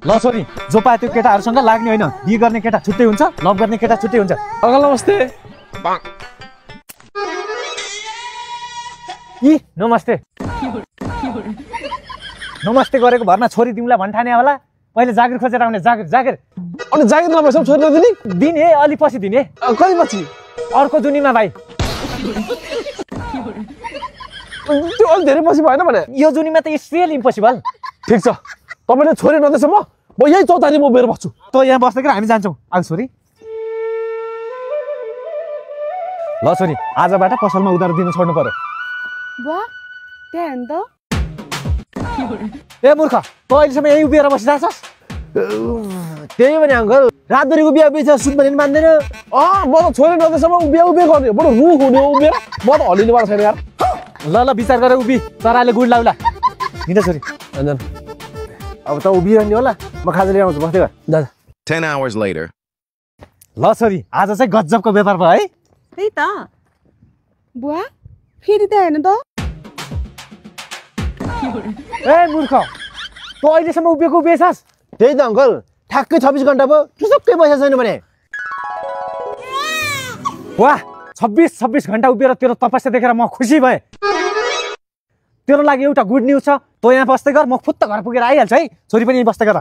ल छोरी जो पाए त्यो केटाहरूसँग लाग्ने होइन बिहे गर्ने केटा छुट्टै हुन्छ लभ गर्ने केटा छुट्टै हुन्छ अङ्कल नमस्ते इ नमस्ते नमस्ते गरेको भरमा छोरी तिमीलाई भन्ठाने होला पहिले जागिर खोजेर आउने जागिर जागिर अनि जागिर नभएसम्म छोरी नदिने दिने अलि पछि दिने कति पछि अर्को जुनीमा भाइ त्यो अलि धेरै पछि भएन भने यो जुनीमा त इट्स रियल इम्पोसिबल ठिक छ तपाईले छोरी नदिएसम्म म यही चौतारी म बेर बस्छु त यहाँ बस्दै हामी जान्छौँ आज छोरी ल छोरी आजबाट पसलमा उधार दिन छोड्नु पर्यो वाह त्यही हो नि त ए मूर्ख त अहिलेसम्म यही उभिएर बसिरहेछस् त्यही भने अङ्कल रातभरिको बिहा बिच सुत पनि मान्दैन म त छोरी नदिएसम्म उभिया गर्ने बडो रुख हुने उभिएर म त हल्लिनुबाट छैन यार ल विचार गरेर उभि चराले गुड लाउला हिँड छोरी अन्जन अब त उभिरहने होला म खाजा लिएर आउँछु बस्दै गर 10 hours later ल छोरी आज चाहिँ गजबको व्यापार भयो है त्यही त बुवा फेरि त हेर्नु त ए मूर्ख त अहिलेसम्म उभिएको उभिएछस् त्यही त अङ्कल ठ्याक्कै 26 घन्टा भयो टुसक्कै पैसा छैन भने वाह 26 घन्टा उभिएर तेरो तपस्या देखेर म खुसी भएँ तेरो लागि एउटा गुड न्युज छ तँ यहाँ बस्दै गर म फुत्त घर पुगेर आइहाल्छु है छोरी पनि यहीँ बस्दै गर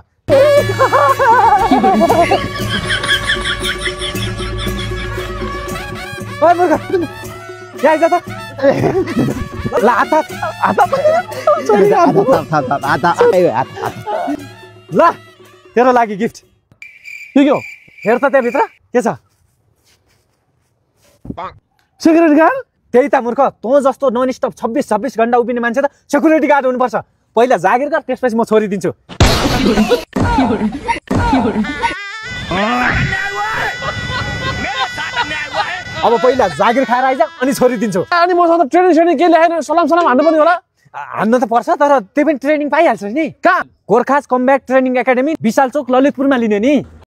ओए मूर्ख यहाँ आइज त ल ल तेरो लागि गिफ्ट के हो हेर त त्यहाँभित्र के छ सिक्युरिटी गार्ड त्यही त मूर्ख तँ जस्तो नन स्टप 26 घन्टा उभिने मान्छे त सेक्युरिटी गार्ड हुनुपर्छ पहिला जागिर गर त्यसपछि म छोरी दिन्छु अब पहिला जागिर खाएर आइज अनि छोरी दिन्छु अनि मसँग त ट्रेनिङ के ल्याएन सलाम हान्नु पर्ने होला हान्न त पर्छ तर त्यही पनि ट्रेनिङ पाइहाल्छ नि कहाँ गोर्खाज कम्ब्याक ट्रेनिङ एकाडेमी विशाल चोक ललितपुरमा लिने नि